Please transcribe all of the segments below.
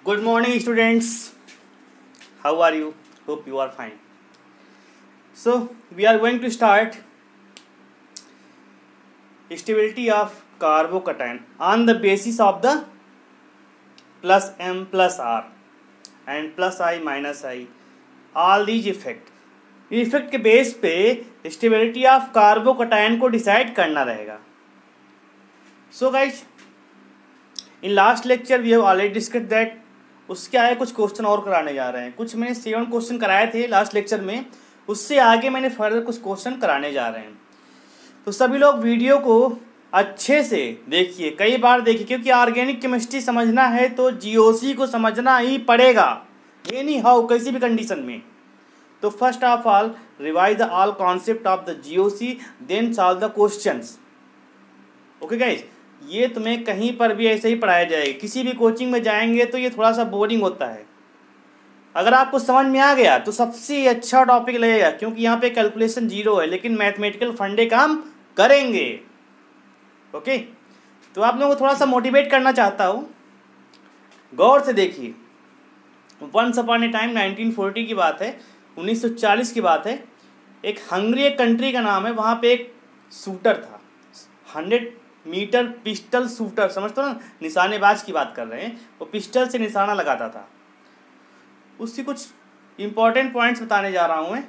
Good morning, students. How are you? Hope you are fine. So, we are going to start stability of carbocation on the basis of the plus m plus r and plus I minus I. All these effect. Effect के base पे stability of carbocation को decide करना रहेगा. So guys, in last lecture we have already discuss that. उसके आगे कुछ question और कराने जा रहे हैं. कुछ मैंने 7 क्वेश्चन कराए थे लास्ट लेक्चर में, उससे आगे मैंने फर्दर कुछ क्वेश्चन कराने जा रहे हैं. तो सभी लोग वीडियो को अच्छे से देखिए, कई बार देखिए, क्योंकि ऑर्गेनिक केमिस्ट्री समझना है तो जीओसी को समझना ही पड़ेगा एनी हाउ, किसी भी कंडीशन में. तो first of all revise the all concept of the GOC, then solve the questions. Okay guys, ये तुम्हें कहीं पर भी ऐसे ही पढ़ाया जाएगा. किसी भी कोचिंग में जाएंगे तो ये थोड़ा सा बोरिंग होता है. अगर आपको समझ में आ गया तो सबसे अच्छा टॉपिक लगेगा, क्योंकि यहाँ पे कैलकुलेशन जीरो है लेकिन मैथमेटिकल फंडे काम करेंगे. ओके, तो आप लोगों को थोड़ा सा मोटिवेट करना चाहता हूँ. गौर से देखिए, वंस अपॉन ए टाइम 1940 की बात है, 1940 की बात है. एक हंगरी एक कंट्री का नाम है, वहाँ पे एक शूटर था, 100 मीटर पिस्टल शूटर. समझते हो ना, निशानेबाज की बात कर रहे हैं. वो पिस्टल से निशाना लगाता था. उसकी कुछ इंपॉर्टेंट पॉइंट्स बताने जा रहा हूँ मैं.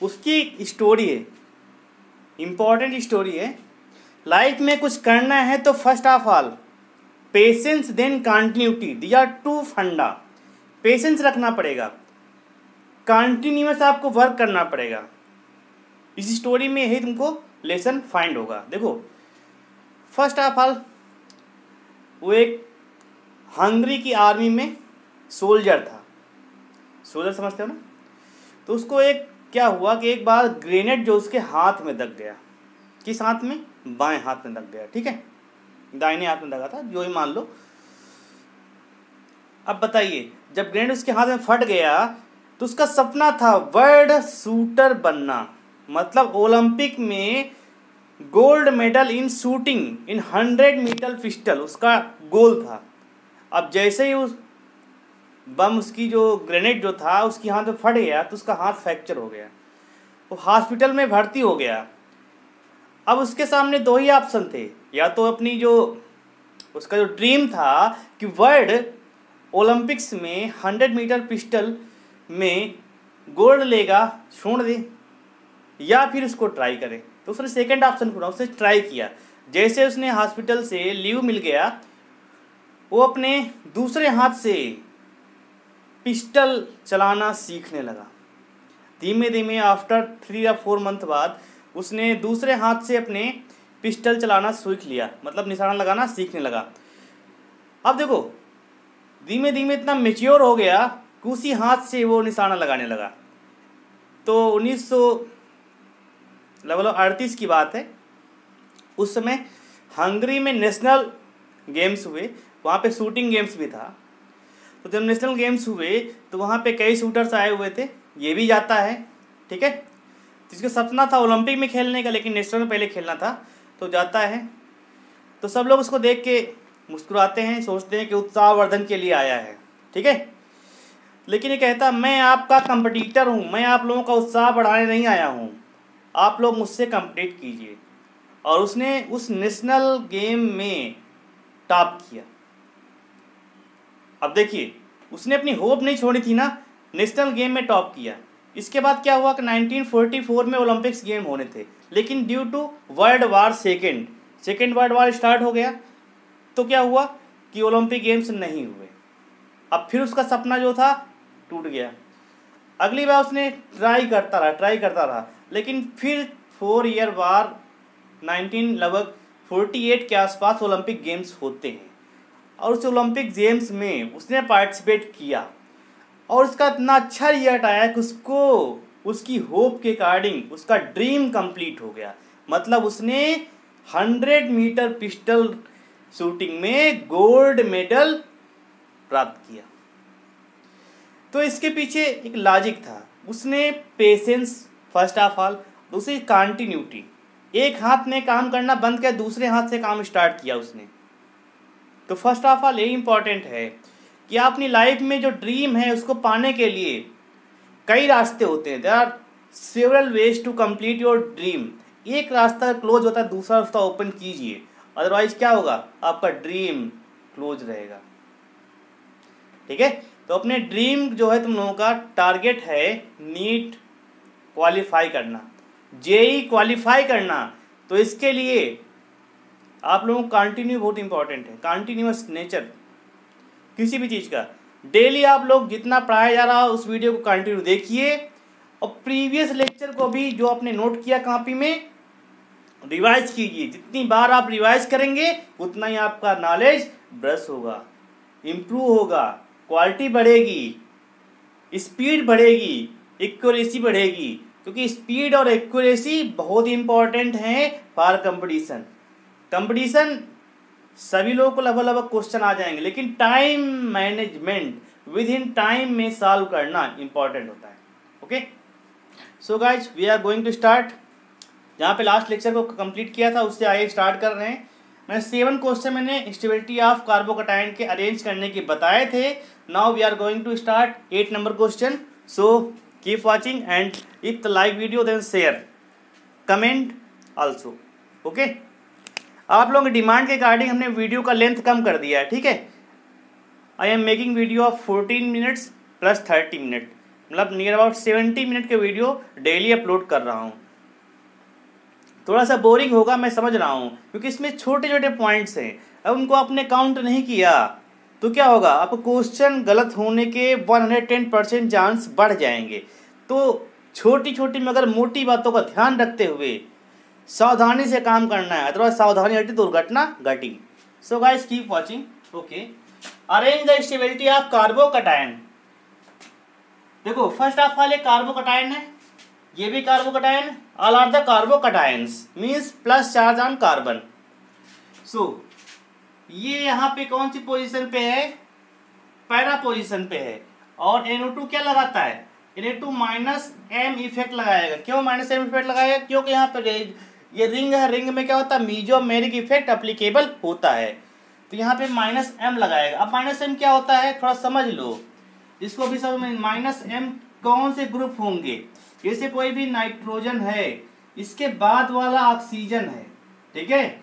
उसकी स्टोरी है, इंपॉर्टेंट स्टोरी है. लाइफ में कुछ करना है तो first of all patience then continuity, this are two funda. Patience रखना पड़ेगा, कंटिन्यूअस आपको वर्क करना पड़ेगा. इस स्टोरी में यही तुमको लेसन फाइंड होगा. देखो, फर्स्ट ऑफ ऑल वो एक हंगरी की आर्मी में सोल्जर था. सोल्जर समझते हो ना. तो उसको एक क्या हुआ कि एक बार ग्रेनेड जो उसके हाथ में दग गया. किस हाथ में? बाएं हाथ में दग गया. ठीक है, दाहिने हाथ में दगा था, जो ही मान लो. अब बताइए, जब ग्रेनेड उसके हाथ में फट गया तो उसका सपना था वर्ल्ड शूटर बनना, मतलब ओलंपिक में gold medal in shooting in 100 meter pistol उसका गोल था. अब जैसे ही उस बम, उसकी जो ग्रेनेड जो था उसके हाथ में फट गया तो उसका हाथ फ्रैक्चर हो गया. वो हॉस्पिटल में भर्ती हो गया. अब उसके सामने दो ही ऑप्शन थे, या तो अपनी जो उसका जो ड्रीम था कि वर्ल्ड ओलंपिक्स में 100 मीटर पिस्टल में गोल्ड लेगा, छोड़ दे, या फिर उसको ट्राई करे. तो उसने सेकंड ऑप्शन को उसने ट्राई किया. जैसे उसने हॉस्पिटल से लीव मिल गया, वो अपने दूसरे हाथ से पिस्टल चलाना सीखने लगा. धीमे धीमे आफ्टर 3 या 4 मंथ बाद उसने दूसरे हाथ से अपने पिस्टल चलाना सीख लिया, मतलब निशाना लगाना सीखने लगा. अब देखो, धीमे धीमे इतना मेच्योर हो गया कि उसी हाथ से वो निशाना लगाने लगा. तो 1938 की बात है. उस समय हंगरी में नेशनल गेम्स हुए, वहाँ पे शूटिंग गेम्स भी था. तो जब नेशनल गेम्स हुए तो वहाँ पे कई शूटर्स आए हुए थे, ये भी जाता है. ठीक है, जिसका सपना था ओलंपिक में खेलने का लेकिन नेशनल में पहले खेलना था, तो जाता है. तो सब लोग उसको देख के मुस्कुराते हैं, सोचते हैं कि उत्साहवर्धन के लिए आया है. ठीक है, लेकिन ये कहता मैं आपका कंपटीटर हूँ, मैं आप लोगों का उत्साह बढ़ाने नहीं आया हूँ, आप लोग मुझसे कम्पीट कीजिए. और उसने उस नेशनल गेम में टॉप किया. अब देखिए, उसने अपनी होप नहीं छोड़ी थी ना, नेशनल गेम में टॉप किया. इसके बाद क्या हुआ कि 1944 में ओलंपिक्स गेम होने थे, लेकिन due to world war second world war start हो गया. तो क्या हुआ कि ओलंपिक गेम्स नहीं हुए. अब फिर उसका सपना जो था टूट गया. अगली बार उसने ट्राई करता रहा, लेकिन फिर 4 ईयर बाद 1948 के आसपास ओलंपिक गेम्स होते हैं. और उस ओलंपिक गेम्स में उसने पार्टिसिपेट किया और उसका इतना अच्छा रिजल्ट आया कि उसको उसकी होप के अकॉर्डिंग उसका ड्रीम कंप्लीट हो गया. मतलब उसने 100 मीटर पिस्टल शूटिंग में गोल्ड मेडल प्राप्त किया. तो इसके पीछे एक लॉजिक था, उसने पेशेंस फर्स्ट ऑफ ऑल। दूसरी कंटिन्यूटी, एक हाथ में काम करना बंद किया, दूसरे हाथ से काम स्टार्ट किया उसने। तो फर्स्ट ऑफ ऑल यही इंपॉर्टेंट है कि आप अपनी लाइफ में जो ड्रीम है उसको पाने के लिए कई रास्ते होते हैं। There are several ways to complete your dream. एक रास्ता क्लोज होता है, दूसरा रास्ता ओपन कीजिए, अदरवाइज क्या होगा, आपका ड्रीम क्लोज रहेगा। ठीक है, तो अपने ड्रीम जो है तुम लोगों का टारगेट है नीट क्वालिफाई करना, जेई क्वालिफाई करना। तो इसके लिए आप लोगों को कंटिन्यू बहुत इंपॉर्टेंट है, कंटिन्यूअस नेचर किसी भी चीज़ का। डेली आप लोग जितना पढ़ाया जा रहा हो उस वीडियो को कंटिन्यू देखिए, और प्रीवियस लेक्चर को भी जो आपने नोट किया कॉपी में रिवाइज कीजिए। जितनी बार आप रिवाइज करेंगे उतना ही आपका नॉलेज ब्रश होगा, इम्प्रूव होगा, क्वालिटी बढ़ेगी, स्पीड बढ़ेगी, एक्यूरेसी बढ़ेगी। क्योंकि स्पीड और एक्यूरेसी बहुत इंपॉर्टेंट है फॉर कंपटीशन। कंपटीशन सभी लोगों को लगभग क्वेश्चन आ जाएंगे, लेकिन time management within time में सॉल्व करना इंपॉर्टेंट होता है। Okay, so guys we are going to start. जहाँ पे लास्ट लेक्चर को कंप्लीट किया था उससे आगे स्टार्ट कर रहे हैं। मैंने 7 क्वेश्चन मैंने स्टेबिलिटी ऑफ कार्बोकैटायन के अरेंज करने के बताए थे। Now we are going to start 8 number question. So keep watching and if the like video then share comment also. Okay, आप लोगों की डिमांड के अकॉर्डिंग हमने वीडियो का लेंथ कम कर दिया है। ठीक है, I am making video of 14 minutes plus 30 minute, मतलब नियर अबाउट 70 मिनट के वीडियो डेली अपलोड कर रहा हूँ। थोड़ा सा बोरिंग होगा मैं समझ रहा हूँ, क्योंकि इसमें छोटे छोटे पॉइंट्स हैं। अब उनको आपने काउंट नहीं किया तो क्या होगा, आपको क्वेश्चन गलत होने के 110% चांस बढ़ जाएंगे। तो छोटी छोटी मगर मोटी बातों का ध्यान रखते हुए सावधानी से काम करना है, अथवा सावधानी हटी दुर्घटना घटी। So guys keep watching. Okay, arrange the stability of carbocation. देखो फर्स्ट ऑफ ऑल एक कार्बोकैटायन है, ये भी carbocation, all are the carbocations means plus charge on carbon. So ये यहाँ पे कौन सी पोजीशन पे है, पैरा पोजीशन पे है। और NO2 क्या लगाता है, NO2 माइनस M इफेक्ट लगाएगा। क्यों माइनस M इफेक्ट लगाएगा, क्योंकि यहाँ पे ये रिंग है, रिंग में क्या होता है, मीजोमेरिक इफेक्ट एप्लीकेबल होता है। तो यहाँ पे माइनस M लगाएगा। अब माइनस M क्या होता है थोड़ा समझ लो, इसको भी समझ में। माइनस M कौन से ग्रुप होंगे, जैसे कोई भी नाइट्रोजन है, इसके बाद वाला ऑक्सीजन है। ठीक है,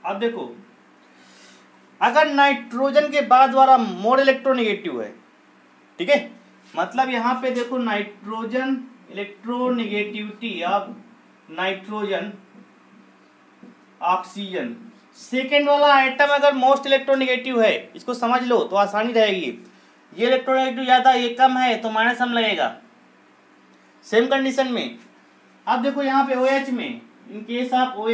अब देखो अगर नाइट्रोजन के बाद वाला मोर इलेक्ट्रोनेगेटिव है, ठीक है, मतलब यहाँ पे देखो nitrogen electronegativity of nitrogen oxygen, second वाला आइटम अगर मोस्ट इलेक्ट्रोनेगेटिव है, इसको समझ लो तो आसानी रहेगी। ये इलेक्ट्रोनेगेटिव ज्यादा ये कम है तो माइनस M लगेगा सेम कंडीशन में। अब देखो यहाँ पे OH में, इन केस ऑफ OH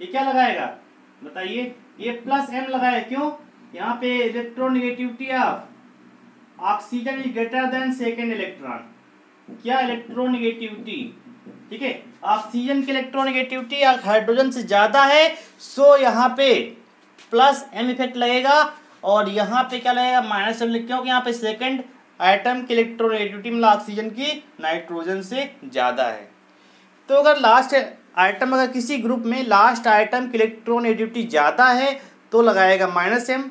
ये क्या लगाएगा बताइए, ये प्लस M लगाएगा। क्यों, यहाँ पे electronegativity of oxygen is greater than second electron. क्या इलेक्ट्रोनेगेटिविटी, ठीक है, ऑक्सीजन की इलेक्ट्रोनेगेटिविटी हाइड्रोजन से ज्यादा है, सो यहाँ पे प्लस M इफेक्ट लगेगा, और यहाँ पे क्या लगेगा माइनस M। क्योंकि यहाँ पे सेकेंड आइटम की इलेक्ट्रोनेगेटिविटी मतलब ऑक्सीजन की नाइट्रोजन से ज्यादा है। तो अगर लास्ट आइटम, अगर किसी ग्रुप में लास्ट आइटम की इलेक्ट्रोनेगेटिविटी ज़्यादा है तो लगाएगा माइनस M।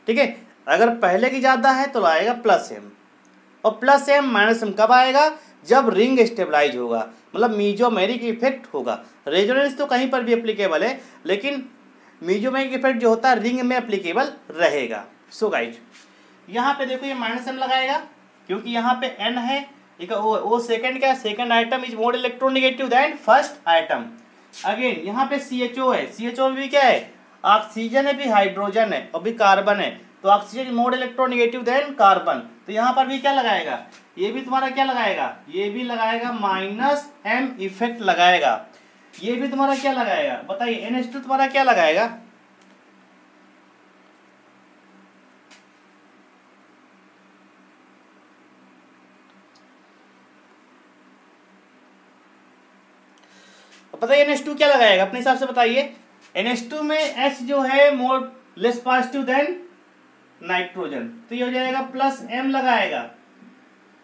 ठीक है, अगर पहले की ज़्यादा है तो लगाएगा प्लस M। और प्लस M माइनस M कब आएगा, जब रिंग स्टेबलाइज होगा, मतलब मीजोमेरिक इफेक्ट होगा। रेजोनेंस तो कहीं पर भी एप्लीकेबल है, लेकिन मीजोमेरिक इफेक्ट जो होता है रिंग में एप्लीकेबल रहेगा। सो गाइज यहाँ पे देखो ये माइनस M लगाएगा, क्योंकि यहाँ पे N है, ठीक है, वो सेकंड क्या, second item is more electronegative than first item. Again यहाँ पे CHO है, CHO में भी क्या है, ऑक्सीजन है भी हाइड्रोजन है और भी कार्बन है, तो oxygen more electronegative than carbon. तो यहाँ पर भी क्या लगाएगा, ये भी तुम्हारा क्या लगाएगा, ये भी लगाएगा माइनस M इफेक्ट लगाएगा। ये भी तुम्हारा क्या लगाएगा बताइए, NH2 तुम्हारा क्या लगाएगा, बताइए NH2 क्या लगाएगा अपने हिसाब से बताइए। NH2 में H जो है more less positive then nitrogen, तो ये हो जाएगा प्लस M लगाएगा।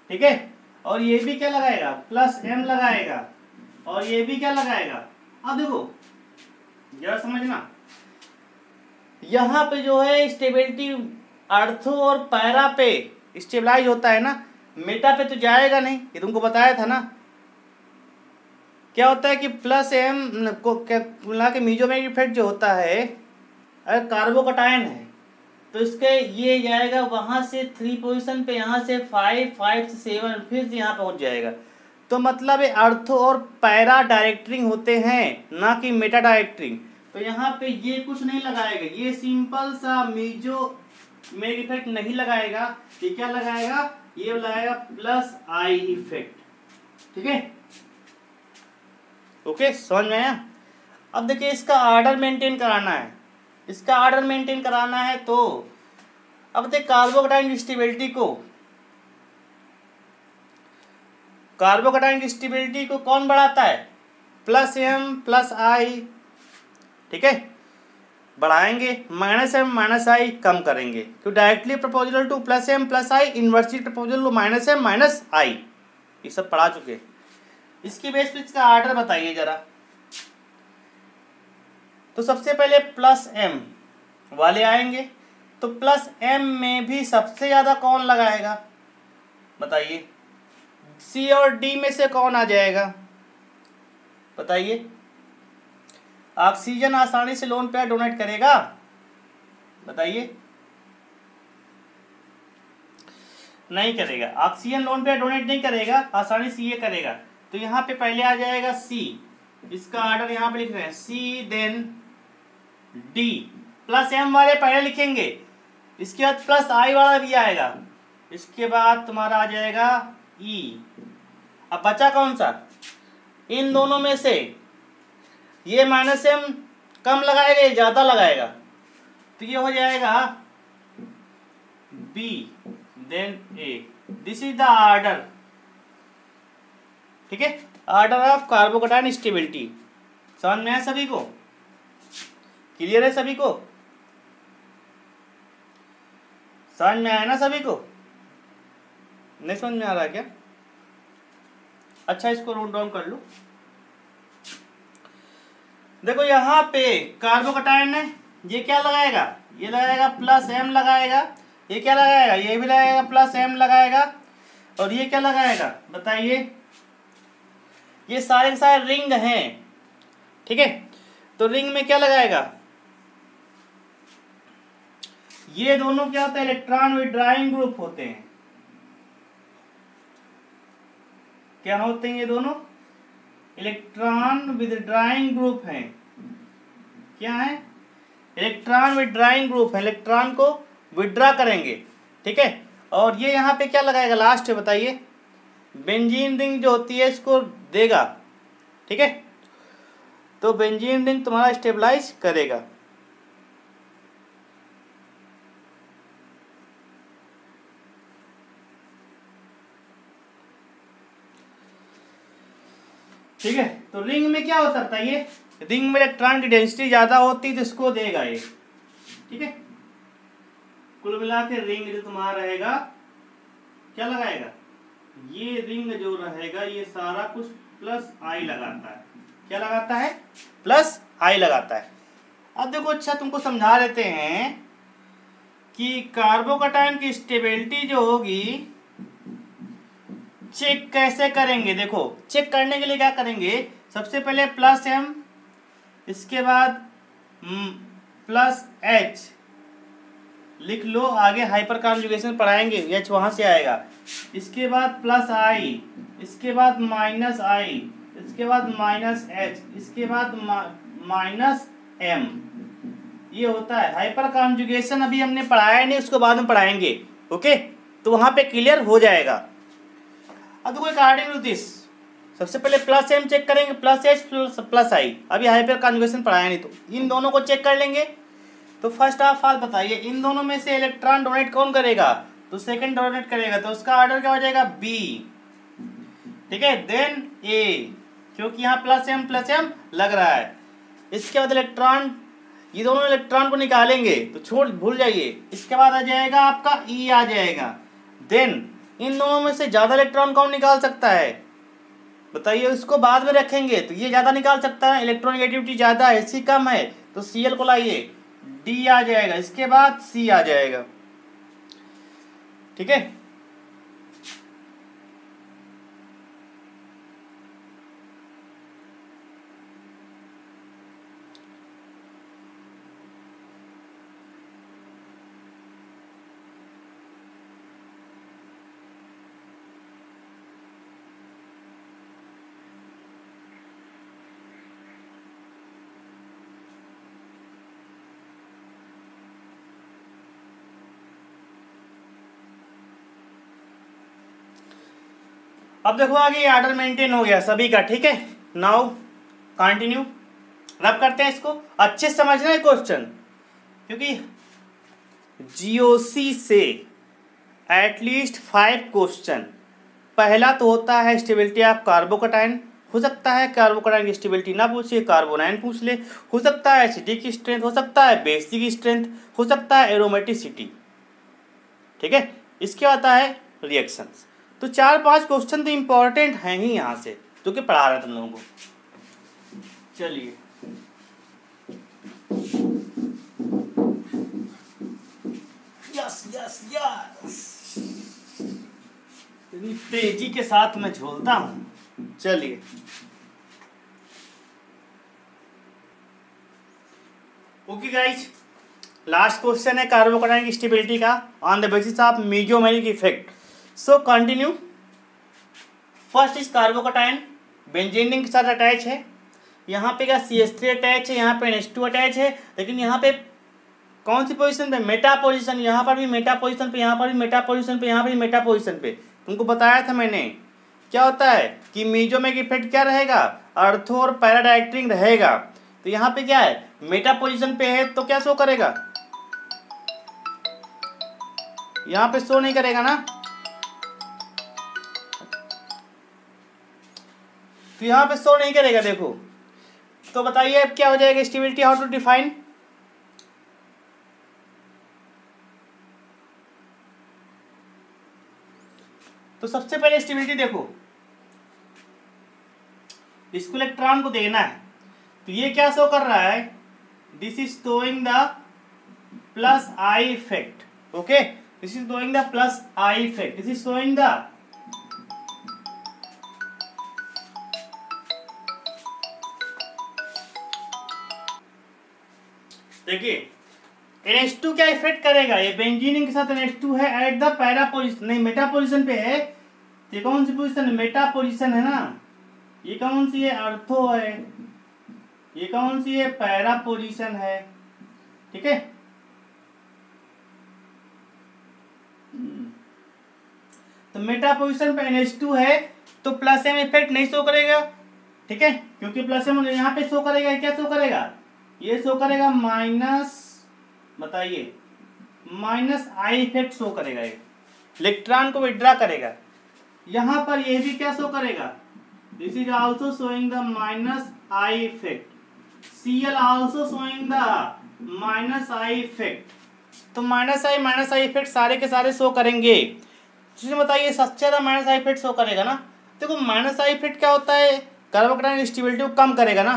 ठीक है, और ये भी क्या लगाएगा, प्लस m लगाएगा, और ये भी क्या लगाएगा। अब देखो जरा समझना, यहाँ पे जो है स्टेबिलिटी अर्थो और पैरा पे स्टेबलाइज होता है ना, मेटा पे तो जाएगा नहीं, ये तुमको बताया था ना। क्या होता है कि प्लस एम को क्या मिला के मीजोमेरिक इफेक्ट जो होता है, अगर कार्बोकटायन है तो इसके ये जाएगा वहाँ से 3 पोजीशन पे, यहाँ से 5, 5 से 7, फिर से यहाँ पहुँच जाएगा। तो मतलब ये अर्थो और पैरा डायरेक्टरिंग होते हैं, ना कि मेटा डायरेक्टरिंग। तो यहाँ पे ये कुछ नहीं लगाएगा, ये सिंपल सा मीजोमेरिक इफेक्ट नहीं लगाएगा, ये क्या लगाएगा, ये लगाएगा प्लस आई इफेक्ट। ठीक है, ओके, समझ में आया। अब देखिए इसका ऑर्डर मेंटेन कराना है, इसका ऑर्डर मेंटेन कराना है तो अब देखिए कार्बोकटायन स्टेबिलिटी को कौन बढ़ाता है, प्लस एम प्लस आई। ठीक है, बढ़ाएंगे, माइनस एम माइनस आई कम करेंगे, तो directly proposal to plus M plus I, inversely proposal to minus M minus I, ये सब पढ़ा चुके। इसकी बेस पे इसका ऑर्डर बताइए जरा। तो सबसे पहले प्लस एम वाले आएंगे, तो प्लस एम में भी सबसे ज्यादा कौन लगाएगा बताइए, सी और डी में से कौन आ जाएगा बताइए। ऑक्सीजन आसानी से लोन पेयर डोनेट करेगा बताइए, नहीं करेगा। ऑक्सीजन लोन पेयर डोनेट नहीं करेगा, आसानी से ये करेगा। तो यहाँ पे पहले आ जाएगा सी, इसका ऑर्डर यहाँ पे लिख रहे हैं सी, देन डी। प्लस एम वाले पहले लिखेंगे, इसके बाद प्लस आई वाला भी आएगा, इसके बाद तुम्हारा आ जाएगा ई। अब बचा कौन सा, इन दोनों में से ये माइनस एम कम लगाएगा, ये ज्यादा लगाएगा, तो ये हो जाएगा B then A. This is the order. ठीक है, ऑर्डर ऑफ कार्बोकटायन स्टेबिलिटी। समझ में है सभी को, क्लियर है सभी को, समझ में आया ना सभी को, नहीं समझ में आ रहा है क्या। अच्छा, इसको नोट डाउन कर लो। देखो यहाँ पे कार्बोकटायन है, ये क्या लगाएगा, ये लगाएगा प्लस एम लगाएगा, ये क्या लगाएगा, ये भी लगाएगा प्लस एम लगाएगा, और ये क्या लगाएगा बताइए। ये सारे के सारे रिंग हैं। ठीक है, तो रिंग में क्या लगाएगा, ये दोनों क्या होता है, इलेक्ट्रॉन विथड्राइंग ग्रुप होते हैं। क्या होते हैं ये दोनों, इलेक्ट्रॉन विथड्राइंग ग्रुप हैं। क्या है, इलेक्ट्रॉन विथड्राइंग ग्रुप है, इलेक्ट्रॉन को विथड्रा करेंगे। ठीक है, और ये यहाँ पे क्या लगाएगा लास्ट है बताइए, बेंजीन रिंग जो होती है इसको देगा। ठीक है, तो बेंजीन रिंग तुम्हारा स्टेबलाइज करेगा। ठीक है, तो रिंग में क्या होता है बताइए, रिंग में इलेक्ट्रॉन की डेंसिटी ज्यादा होती है तो इसको देगा ये। ठीक है, कुल मिला के रिंग जो तुम्हारा रहेगा क्या लगाएगा, ये रिंग जो रहेगा ये सारा कुछ प्लस आई लगाता है। क्या लगाता है, प्लस आई लगाता है। अब देखो अच्छा तुमको समझा देते हैं कि कार्बोकटायन की स्टेबिलिटी जो होगी चेक कैसे करेंगे। देखो चेक करने के लिए क्या करेंगे, सबसे पहले प्लस एम, इसके बाद प्लस एच लिख लो, आगे हाइपर कॉन्जुगेशन पढ़ाएंगे, एच वहां से आएगा। इसके बाद प्लस आई, इसके बाद माइनस आई, इसके बाद माइनस एच, इसके बाद माइनस एम। ये होता है हाइपर कॉन्जुगेशन, अभी हमने पढ़ाया नहीं, उसको बाद में पढ़ाएंगे। ओके, तो वहां पे क्लियर हो जाएगा। अब देखो अकॉर्डिंग टू दिस सबसे पहले प्लस एम चेक करेंगे, प्लस एच प्लस आई, अभी हाइपर कॉन्जुगेशन पढ़ाया नहीं, तो इन दोनों को चेक कर लेंगे। तो फर्स्ट ऑफ ऑल बताइए इन दोनों में से इलेक्ट्रॉन डोनेट कौन करेगा, तो सेकंड डोनेट करेगा, तो उसका ऑर्डर क्या हो जाएगा बी। ठीक है, देन ए, क्योंकि यहाँ प्लस एम लग रहा है। इसके बाद इलेक्ट्रॉन, ये दोनों इलेक्ट्रॉन को निकालेंगे तो छोड़ भूल जाइए। इसके बाद आ जाएगा आपका ई आ जाएगा, देन इन दोनों में से ज़्यादा इलेक्ट्रॉन कौन निकाल सकता है बताइए, उसको बाद में रखेंगे। तो ये ज़्यादा निकाल सकता है, इलेक्ट्रॉनिगेटिविटी ज़्यादा है, सी कम है, तो Cl को लाइए, D आ जाएगा, इसके बाद C आ जाएगा। ठीक है, अब देखो आगे ऑर्डर मेंटेन हो गया सभी का। ठीक है, नाउ कंटिन्यू, रब करते हैं इसको। अच्छे से समझना है क्वेश्चन, क्योंकि जीओसी से एटलीस्ट 5 क्वेश्चन। पहला तो होता है स्टेबिलिटी ऑफ कार्बोकटायन, हो सकता है कार्बोकटायन की स्टेबिलिटी ना पूछे, कार्बोनाइन पूछ ले, हो सकता है एसिडिक स्ट्रेंथ, हो सकता है बेसिक स्ट्रेंथ, हो सकता है एरोमेटिसिटी। ठीक है, इसके आता है रिएक्शंस। तो 4-5 क्वेश्चन तो इंपॉर्टेंट हैं ही यहाँ से, जो कि पढ़ा रहे तुम लोगों को। चलिए, यस यस यस, इतनी तेजी के साथ मैं झोलता हूँ। चलिए, ओके गाइज, लास्ट क्वेश्चन है कार्बोकटायन की स्टेबिलिटी का on the basis of mesomeric effect. So continue. First is carbocation benzene ring के साथ अटैच है। यहाँ पे क्या CH3 अटैच है, यहाँ पे NH2 अटैच है, लेकिन यहाँ पे कौन सी पोजीशन पे, मेटा पोजीशन। यहाँ पर भी मेटा पोजीशन पे, यहाँ पर भी मेटा पोजीशन पे, यहाँ पर भी मेटा पोजीशन पे। तुमको बताया था मैंने क्या होता है कि मेसोमेरिक इफेक्ट क्या रहेगा, अर्थो और पैराडायक्ट्रिक रहेगा। तो यहाँ पे क्या है, मेटा पोजीशन पे है तो क्या शो करेगा, यहाँ पे शो नहीं करेगा ना। तो यहाँ पे शो नहीं करेगा, देखो। तो बताइए अब क्या हो जाएगा स्टेबिलिटी, हाउ टू डिफाइन। तो सबसे पहले स्टेबिलिटी देखो, इसको इलेक्ट्रॉन को देना है, तो ये क्या शो कर रहा है, this is showing the plus I effect. Okay, this is showing the plus I effect, this is showing the देखिए NH2 क्या इफेक्ट करेगा, ये बेंजीन रिंग के साथ NH2 है एट द पैरा पोजीशन, नहीं मेटा पोजीशन पे है। ये कौन सी पोजीशन है, मेटा पोजीशन है ना। ये कौन सी है, अर्थो है। ये कौन सी है, पैरा पोजीशन है। ठीक है, तो मेटा पोजीशन पे NH2 है तो प्लस एम इफेक्ट नहीं शो करेगा। ठीक है, क्योंकि प्लस एम यहाँ पे शो करेगा, क्या शो करेगा, ये शो करेगा माइनस, बताइए माइनस आई इफेक्ट शो करेगा। ये इलेक्ट्रॉन को विड्रॉ करेगा। यहाँ पर ये भी क्या शो करेगा, this is also showing the minus I effect, Cl also showing the minus I effect. तो माइनस आई इफेक्ट सारे के सारे शो करेंगे। तो बताइए सबसे ज्यादा माइनस आई इफेक्ट शो करेगा ना। देखो माइनस आई इफेक्ट क्या होता है, कार्बोकटायन स्टेबिलिटी को कम करेगा ना।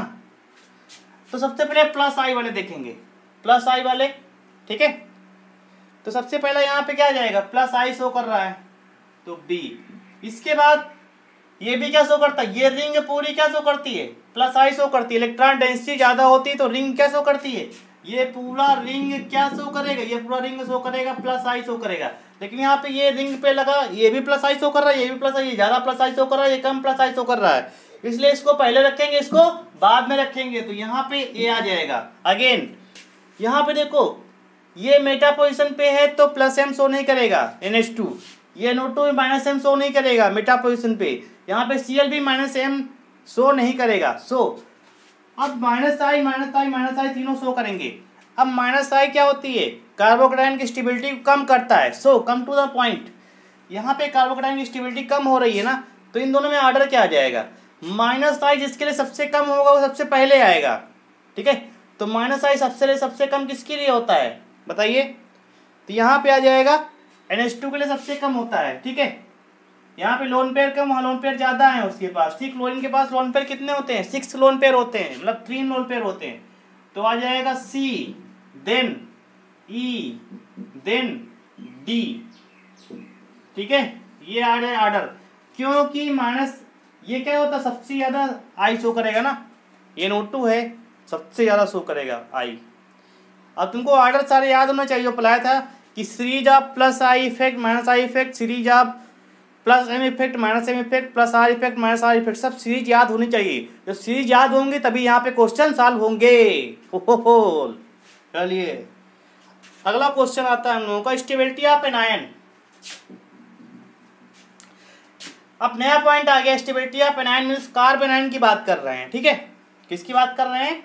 तो सबसे पहले प्लस आई वाले देखेंगे, प्लस आई वाले। ठीक है, तो सबसे पहला यहाँ पे क्या आ जाएगा, प्लस आई शो कर रहा है तो बी। इसके बाद ये भी क्या शो करता है, ये रिंग पूरी क्या शो करती है, प्लस आई शो करती है। इलेक्ट्रॉन डेंसिटी ज्यादा होती है तो रिंग क्या शो करती है, ये पूरा रिंग क्या शो करेगा, ये पूरा रिंग शो करेगा, प्लस आई शो करेगा। लेकिन यहाँ पे ये रिंग पे लगा, ये भी प्लस आई शो कर रहा है, ये भी प्लस आई, ये ज्यादा प्लस आई शो कर रहा है, ये कम प्लस आई शो कर रहा है। इसलिए इसको पहले रखेंगे, इसको बाद में रखेंगे। तो यहाँ पे ए आ जाएगा। अगेन यहाँ पे देखो ये मेटा पोजिशन पे है तो प्लस एम शो नहीं करेगा NH2, ये NO2 माइनस एम शो नहीं करेगा मेटा पोजिशन पे। यहाँ पे Cl भी माइनस एम शो नहीं करेगा। अब माइनस आई तीनों शो करेंगे। अब माइनस आई क्या होती है, कार्बोकटायन की स्टेबिलिटी को कम करता है। सो कम टू द पॉइंट, यहाँ पे कार्बोकटायन की स्टेबिलिटी कम हो रही है ना, तो इन दोनों में ऑर्डर क्या आ जाएगा, माइनस आई जिसके लिए सबसे कम होगा वो सबसे पहले आएगा। ठीक है, तो माइनस आई सबसे कम किसके लिए होता है बताइए, तो यहाँ पे आ जाएगा NH2 के लिए सबसे कम होता है। ठीक है, यहाँ पे लोन पेयर कम, वहाँ लोन पेयर ज्यादा है उसके पास, ठीक। क्लोरीन के पास लोन पेयर कितने होते हैं, 6 लोन पेयर होते हैं, मतलब 3 लोन पेयर होते हैं। तो आ जाएगा C, then E, then D, ठीक है। ये आ जाए ऑर्डर, क्योंकि माइनस ये क्या होता है, सबसे ज्यादा आई शो करेगा ना, ये NO2 है, सबसे ज्यादा शो करेगा आई। अब तुमको ऑर्डर सारे याद होना चाहिए, जो पढ़ाया था कि series of plus I effect minus I effect, series of plus M effect minus M effect, plus R effect minus R effect, सब सीरीज याद होनी चाहिए। जब सीरीज याद होंगे तभी यहाँ पे क्वेश्चन सॉल्व होंगे। हो चलिए अगला क्वेश्चन आता है हम लोगों का, स्टेबिलिटी ऑफ एन आयन। अब नया पॉइंट आ गया, stability of an ion means carbanion की बात कर रहे हैं, ठीक है। किसकी बात कर रहे हैं,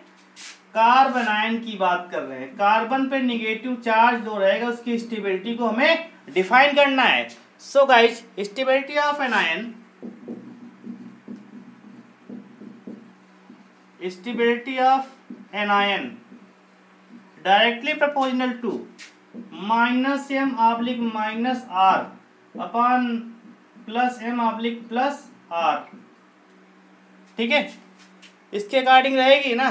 कार्बन आयन की बात कर रहे हैं। कार्बन पे निगेटिव चार्ज जो रहेगा उसकी स्टेबिलिटी को हमें डिफाइन करना है। So guys, stability of an ion, stability of an ion directly proportional to minus M oblique minus R upon plus M oblique plus R, ठीक है। इसके अकॉर्डिंग रहेगी ना।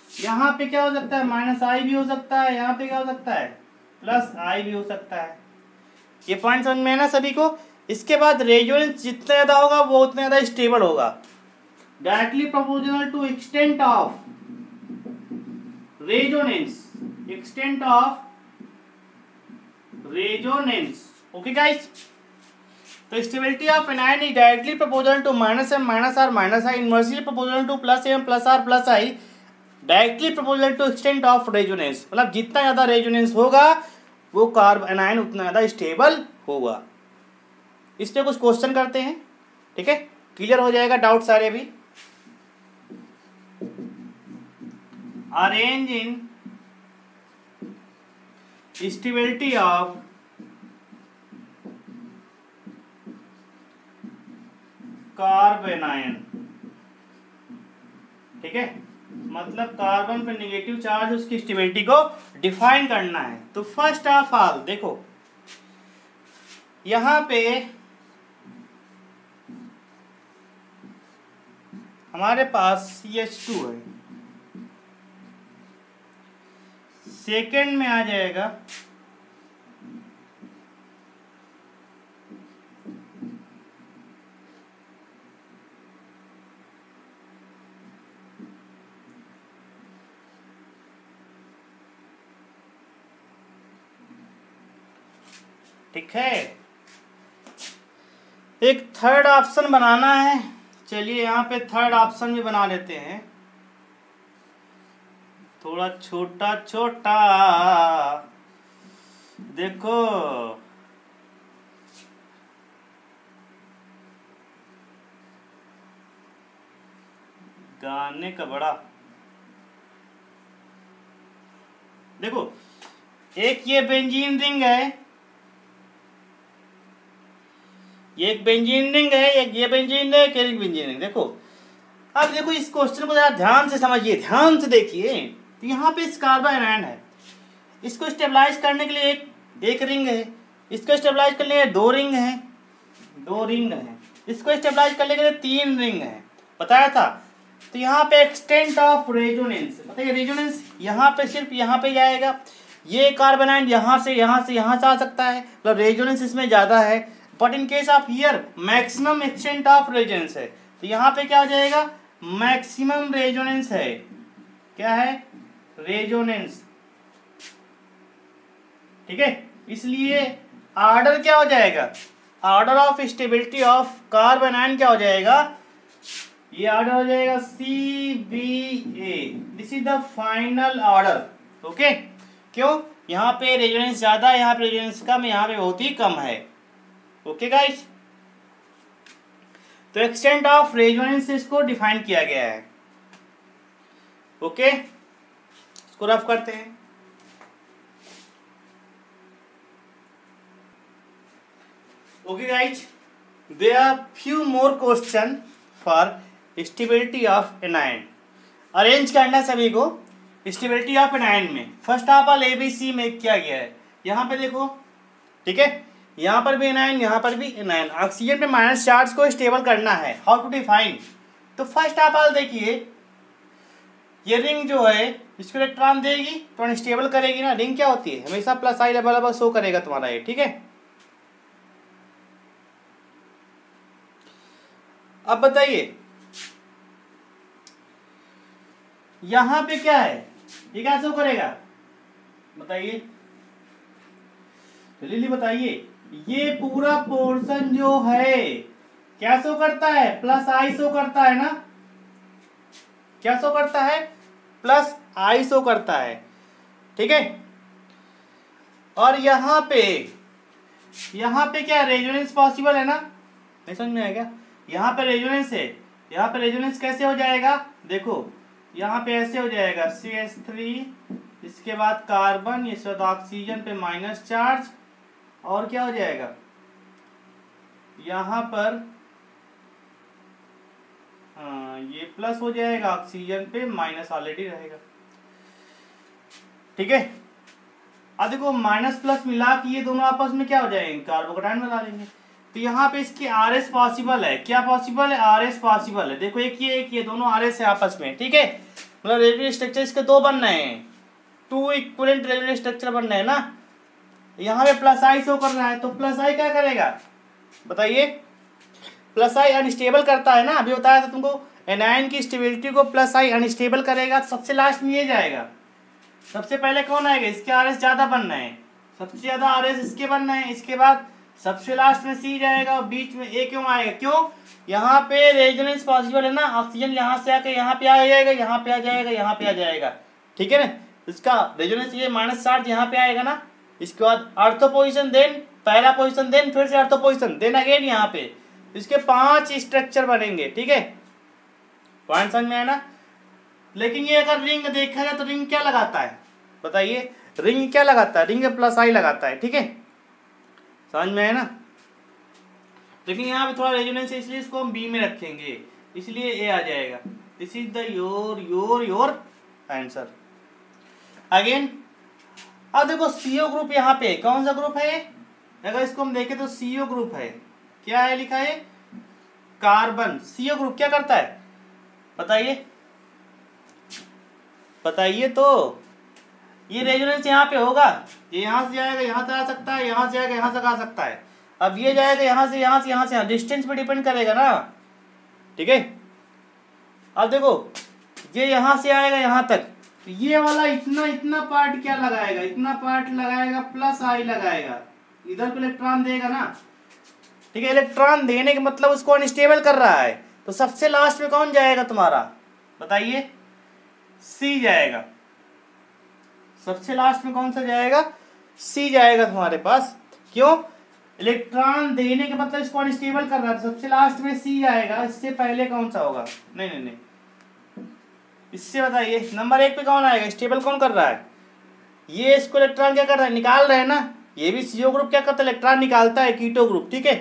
यहाँ पे क्या हो सकता है, माइनस आई भी हो सकता है, यहाँ पे क्या हो सकता है, प्लस आई भी हो सकता है। ये पॉइंट समझ में है ना सभी को। इसके बाद रेजोनेंस जितना ज्यादा होगा वो उतना ज्यादा स्टेबल होगा, directly proportional to extent of resonance, extent of resonance. Okay guys, तो stability of N ion is directly proportional to minus M minus R minus I, inversely proportional to plus M plus R plus I, directly proportional to extent of resonance. मतलब जितना ज्यादा resonance होगा वो carbon ion उतना ज्यादा stable होगा। इस पे कुछ क्वेश्चन करते हैं, ठीक है, क्लियर हो जाएगा डाउट सारे भी। Arrange in stability of carbon ion, ठीक है, मतलब कार्बन पे नेगेटिव चार्ज उसकी स्टेबिलिटी को डिफाइन करना है। तो फर्स्ट ऑफ ऑल देखो, यहां पे हमारे पास CH2 है, सेकेंड में आ जाएगा ठीक है, एक थर्ड ऑप्शन बनाना है। चलिए यहाँ पे थर्ड ऑप्शन भी बना लेते हैं, थोड़ा छोटा छोटा। देखो गाने का बड़ा, देखो एक ये बेंजीन रिंग है, ये एक बेंजीन रिंग है, एक ये बेंजीन है, एक बेंजीन रिंग। देखो अब देखो इस क्वेश्चन को जरा ध्यान से समझिए, ध्यान से देखिए। तो यहाँ पे इस कार्बन आयन है, इसको स्टेबलाइज करने के लिए एक रिंग है, इसको स्टेबलाइज करने के लिए 2 रिंग है, 2 रिंग है, इसको स्टेबलाइज करने के लिए 3 रिंग है, बताया था। तो यहाँ पे एक्सटेंट ऑफ रेजोनेंस, बताइए रेजोनेंस यहाँ पे सिर्फ यहाँ पे जाएगा। ये कार्बन आयन यहाँ से यहाँ आ सकता है, मतलब रेजोनेंस इसमें ज़्यादा है। But in case of here maximum extent of resonance है, तो यहाँ पे क्या हो जाएगा, मैक्सिमम रेजोनेंस है। क्या है, रेजोनेंस, ठीक है। इसलिए ऑर्डर क्या हो जाएगा, order of stability of carbon ion क्या हो जाएगा, ये ऑर्डर हो जाएगा CBA। This is the final order. Okay, क्यों, यहाँ पे रेजोनेंस ज्यादा है, यहाँ पे रेजोनेंस कम है, यहाँ पे बहुत ही कम है। ओके गाइस, तो एक्सटेंट ऑफ रेजोनेंस इसको डिफाइन किया गया है। ओके, इसको रफ करते हैं। Okay guys, there are few more question for stability of an ion. Arrange करना सभी को स्टेबिलिटी ऑफ एन आयन में। फर्स्ट ऑफ ऑल ABC में क्या गया है, यहाँ पे देखो, ठीक है, यहाँ पर भी एनायन, यहाँ पर भी एनायन। ऑक्सीजन पे माइनस चार्ज को स्टेबल करना है, हाउ टू डिफाइन? तो फर्स्ट आप ऑल देखिए, ये रिंग जो है इसको इलेक्ट्रॉन देगी तो अनस्टेबल करेगी ना। रिंग क्या होती है, हमेशा प्लस आई लेवल शो करेगा तुम्हारा ये, ठीक है। अब बताइए यहां पे क्या है, ये क्या शो करेगा बताइए, जल्दी बताइए। ये पूरा पोर्शन जो है क्या शो करता है, प्लस आई शो करता है ना। क्या शो करता है, प्लस आई शो करता है, ठीक है। और यहाँ पे क्या रेजोनेंस पॉसिबल है ना, नहीं समझ में आएगा। यहाँ पे रेजोनेंस है, यहाँ पे रेजोनेंस कैसे हो जाएगा, देखो यहाँ पे ऐसे हो जाएगा CH3, इसके बाद कार्बन, इसके बाद ऑक्सीजन पे माइनस चार्ज, और क्या हो जाएगा यहाँ पर, हाँ ये प्लस हो जाएगा, ऑक्सीजन पे माइनस ऑलरेडी रहेगा, ठीक है। अब देखो माइनस प्लस मिला कि ये दोनों आपस में क्या हो जाएंगे, कार्बोकेटायन बना लेंगे। तो यहाँ पे इसकी RS पॉसिबल है, क्या पॉसिबल है, RS पॉसिबल है। देखो एक ये दोनों RS है आपस में, ठीक है। मतलब रेडियो स्ट्रक्चर इसके दो बन रहे हैं, 2 इक्विवेलेंट रेडियो स्ट्रक्चर बन रहे हैं ना। यहाँ पे प्लस आई शो कर रहा है, तो प्लस आई क्या करेगा बताइए, प्लस आई अनस्टेबल करता है ना, अभी बताया था तुमको। एनायन की स्टेबिलिटी को प्लस आई अनस्टेबल करेगा, तो सबसे लास्ट में ये जाएगा। सबसे पहले कौन आएगा, इसके RS ज्यादा बन रहे हैं, सबसे ज्यादा RS इसके बन रहे हैं। इसके बाद सबसे लास्ट में C जाएगा, और बीच में A क्यों आएगा, क्यों, यहाँ पे रेजोनेंस पॉसिबल है ना। ऑक्सीजन यहाँ से आके यहाँ पे आ जाएगा, यहाँ पे आ जाएगा, यहाँ पे आ जाएगा, ठीक है ना। इसका रेजोनेंस ये माइनस चार्ज यहाँ पे आएगा ना। इसके बाद अर्थो पोजिशन, देन पहला पोजिशन, देन फिर से अर्थो पोजिशन, देन अगेन यहाँ पे। इसके 5 स्ट्रक्चर बनेंगे, ठीक है। पॉइंट समझ में आया ना। लेकिन ये अगर रिंग देखा जाए तो रिंग क्या लगाता है बताइए, रिंग क्या लगाता है, रिंग प्लस आई लगाता है, ठीक है। समझ में आया ना। लेकिन यहाँ पे थोड़ा रेजोनेंस है, इसलिए इसको हम बी में रखेंगे, इसलिए ए आ जाएगा। This is the your answer. Again अब देखो CO ग्रुप यहाँ पे कौन सा ग्रुप है, अगर इसको हम देखें तो CO ग्रुप है, क्या है लिखा है, कार्बन। CO ग्रुप क्या करता है बताइए तो, ये रेजोनेंस यहाँ पे होगा, ये यहाँ से जाएगा, यहाँ से आ सकता है, यहाँ से आएगा, यहाँ से आ सकता है। अब ये जाएगा यहाँ से, यहाँ से, यहाँ से, डिस्टेंस पे डिपेंड करेगा ना, ठीक है। अब देखो ये यहाँ से आएगा यहाँ तक, तो ये वाला इतना पार्ट क्या लगाएगा, इतना पार्ट लगाएगा प्लस आई लगाएगा, इधर को इलेक्ट्रॉन देगा ना, ठीक है। इलेक्ट्रॉन देने का मतलब उसको अनस्टेबल कर रहा है। तो सबसे लास्ट में कौन जाएगा तुम्हारा बताइए, C जाएगा। सबसे लास्ट में कौन सा जाएगा, C जाएगा तुम्हारे पास। क्यों, इलेक्ट्रॉन देने के मतलब इसको अनस्टेबल कर रहा है, सबसे लास्ट में C आएगा। इससे पहले कौन सा होगा, नहीं, इससे बताइए नंबर 1 पे कौन आएगा, स्टेबल कौन कर रहा है, ये इसको इलेक्ट्रॉन क्या कर रहा है, निकाल रहे हैं ना। ये भी CO ग्रुप क्या करता है, इलेक्ट्रॉन निकालता है, कीटो ग्रुप, ठीक है।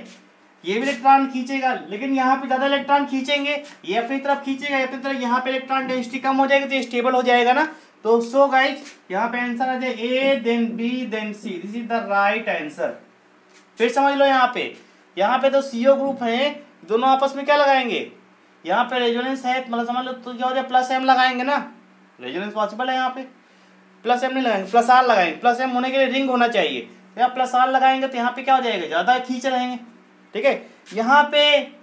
ये भी इलेक्ट्रॉन खींचेगा, लेकिन यहाँ पे ज्यादा इलेक्ट्रॉन खींचेंगे, ये अपनी तरफ खींचेगा, अपनी तरफ, यहाँ पे इलेक्ट्रॉन डेंसिटी कम हो जाएगी तो ये स्टेबल हो जाएगा ना। तो सो गाइस यहाँ पे आंसर आ जाए A then B then C, this is the right answer. फिर समझ लो यहाँ पे तो CO ग्रुप है, दोनों आपस में क्या लगाएंगे, यहाँ पे रेजोनेंस है, मतलब समझ लो तो क्या हो जाए, प्लस M लगाएंगे ना, रेजोनेंस पॉसिबल है यहाँ पे। प्लस M नहीं लगाएंगे, प्लस R लगाएंगे, प्लस M होने के लिए रिंग होना चाहिए, तो यहाँ प्लस R लगाएंगे तो यहाँ पे क्या हो जाएगा, ज्यादा खींच रहेंगे, ठीक है। यहाँ पे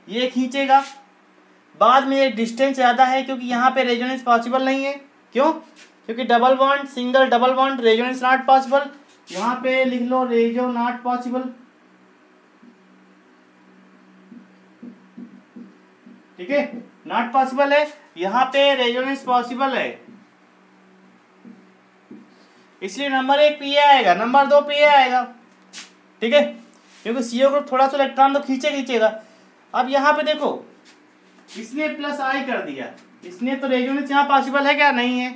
ये खींचेगा, बाद में ये डिस्टेंस ज्यादा है क्योंकि यहाँ पे रेजोनेंस पॉसिबल नहीं है। क्यों, क्योंकि double bond, single double bond, resonance not possible. यहाँ पे लिख लो रेजो नॉट पॉसिबल, ठीक है, नॉट पॉसिबल है। यहाँ पे रेजोनेंस पॉसिबल है, इसलिए नंबर 1 पे ये आएगा, नंबर 2 पे ये आएगा, ठीक है। क्योंकि CO ग्रुप थोड़ा सा इलेक्ट्रॉन तो खींचेगा। अब यहाँ पे देखो इसने प्लस आई कर दिया, इसने तो रेजोनेंस यहाँ पॉसिबल है क्या, नहीं है,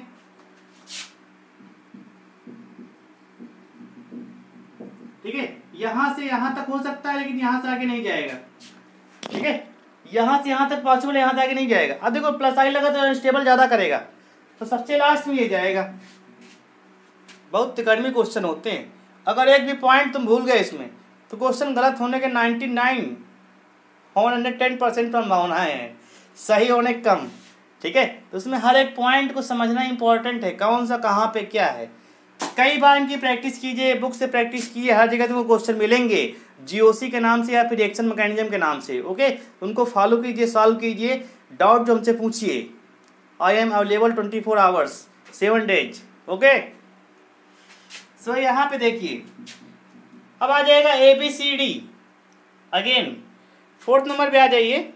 ठीक है। यहाँ से यहाँ तक हो सकता है लेकिन यहाँ से आगे नहीं जाएगा, ठीक है। यहाँ से यहाँ तक पॉसिबल है, यहाँ से आगे नहीं जाएगा। अब देखो प्लस आई लगा तो स्टेबल ज्यादा करेगा, तो सबसे लास्ट में ये जाएगा। बहुत तिकड़मी क्वेश्चन होते हैं, अगर एक भी पॉइंट तुम भूल गए इसमें तो क्वेश्चन गलत होने के 99/110% संभावनाएं हैं, सही होने कम। ठीक है, तो उसमें हर एक पॉइंट को समझना इंपॉर्टेंट है, कौन सा कहाँ पे क्या है। कई बार इनकी प्रैक्टिस कीजिए, बुक से प्रैक्टिस कीजिए, हर जगह तुमको क्वेश्चन मिलेंगे जीओसी के नाम से या फिर रिएक्शन मैकेनिज्म के नाम से। ओके, उनको फॉलो कीजिए, सॉल्व कीजिए, डाउट जो हमसे पूछिए। I am available 24 hours 7 days। Okay, so यहाँ पे देखिए, अब आ जाएगा ABCD। अगेन 4th नंबर पे आ जाइए।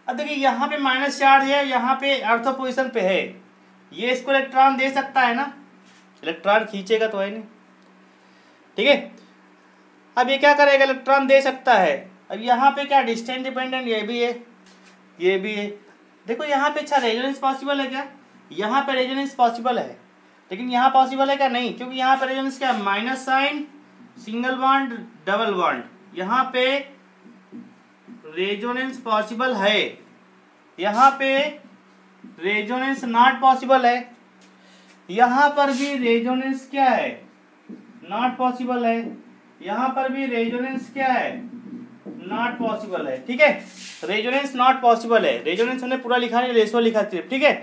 अब देखिए यहाँ पे माइनस चार्ज है, यहाँ पे ऑर्थो पोजिशन पे है, ये इसको इलेक्ट्रॉन दे सकता है ना, इलेक्ट्रॉन खींचेगा तो है नहीं। ठीक है, अब ये क्या करेगा, इलेक्ट्रॉन दे सकता है। अब यहाँ पे क्या डिस्टेंस डिपेंडेंट, ये भी है, ये भी है। देखो यहाँ पे अच्छा रेजोनेंस पॉसिबल है क्या, यहाँ पे रेजोनेंस पॉसिबल है, लेकिन यहाँ पॉसिबल है क्या, नहीं, क्योंकि यहाँ पे रेजोनेंस क्या, minus sign, single bond, double bond, यहाँ पे रेजोनेंस पॉसिबल है, यहाँ पे रेजोनेंस नॉट पॉसिबल है, यहाँ पर भी रेजोनेंस क्या है, नॉट पॉसिबल है, यहाँ पर भी रेजोनेंस क्या है, नॉट पॉसिबल है। ठीक है, रेजोनेंस नॉट पॉसिबल है, रेजोनेंस हमने पूरा लिखा नहीं, रेशो लिखा सिर्फ। ठीक है,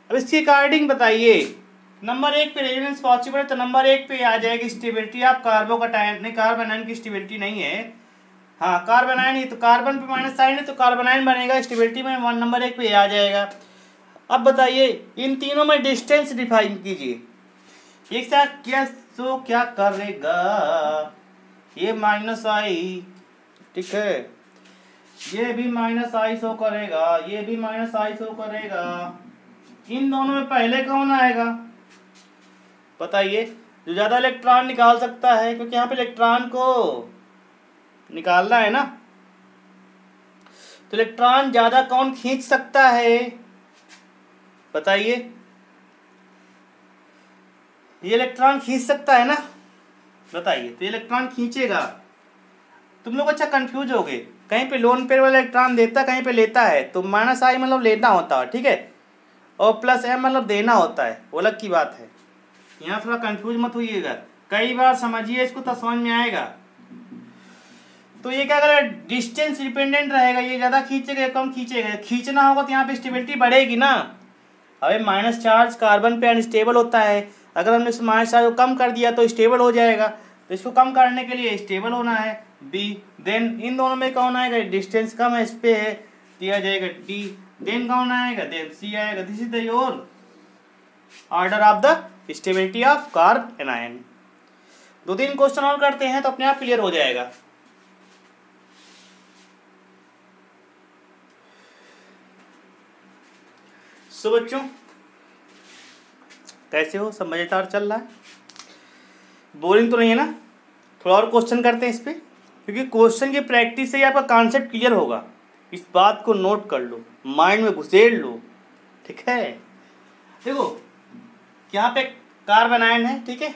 अब इसके अकॉर्डिंग बताइए, नंबर 1 पे रेजोनेंस पॉसिबल है, तो नंबर 1 पे आ जाएगी स्टेबिलिटी ऑफ कार्बोकैटायन, नहीं कार्बोनाइन की स्टेबिलिटी नहीं है, हाँ कार्बोनाइन ही, तो कार्बन पे माइनस साइन है तो कार्बोनाइन बनेगा, स्टेबिलिटी में नंबर 1 पे आ जाएगा। अब बताइए इन तीनों में डिस्टेंस डिफाइन कीजिए। एक साथ क्या सो क्या करेगा, ये माइनस आई, ठीक है, ये भी माइनस आई शो करेगा, ये भी माइनस आई शो करेगा। इन दोनों में पहले कौन आएगा बताइए, जो ज्यादा इलेक्ट्रॉन निकाल सकता है, क्योंकि यहाँ पे इलेक्ट्रॉन को निकालना है ना, तो इलेक्ट्रॉन ज्यादा कौन खींच सकता है बताइए, ये इलेक्ट्रॉन खींच सकता है ना, बताइए, तो इलेक्ट्रॉन खींचेगा। तुम लोग अच्छा कंफ्यूज हो गए, कहीं पे लोन पेयर वाला इलेक्ट्रॉन देता, कहीं पे लेता है, तो माइनस आई मतलब लेना होता है, ठीक है, और प्लस एम मतलब देना होता है, वो अलग की बात है। यहाँ थोड़ा कंफ्यूज मत होइएगा, कई बार समझिए इसको तो समझ में आएगा। तो ये क्या करेगा, डिस्टेंस डिपेंडेंट रहेगा, ये ज्यादा खींचेगा कम खींचेगा, खींचना होगा तो यहाँ पे स्टेबिलिटी बढ़ेगी ना। अबे माइनस चार्ज कार्बन पे अनस्टेबल होता है, अगर हमने माइनस चार्ज को कम कर दिया तो स्टेबल हो जाएगा, तो इसको कम करने के लिए स्टेबल होना है बी। देन इन दोनों में कौन आएगा, डिस्टेंस कम है, इस पे है, दिया जाएगा डी। देन कौन आएगा, देन सी आएगा। This is the your order of the stability of carb anion. 2-3 question और करते हैं तो अपने आप क्लियर हो जाएगा। सो बच्चों कैसे हो, सब मजेदार चल रहा है, बोरिंग तो नहीं है ना। थोड़ा और क्वेश्चन करते हैं इस पे, क्योंकि क्वेश्चन की प्रैक्टिस से ही आपका कॉन्सेप्ट क्लियर होगा। इस बात को नोट कर लो, माइंड में घुसेड़ लो, ठीक है। देखो यहाँ पे कार्बन आयन है, ठीक है,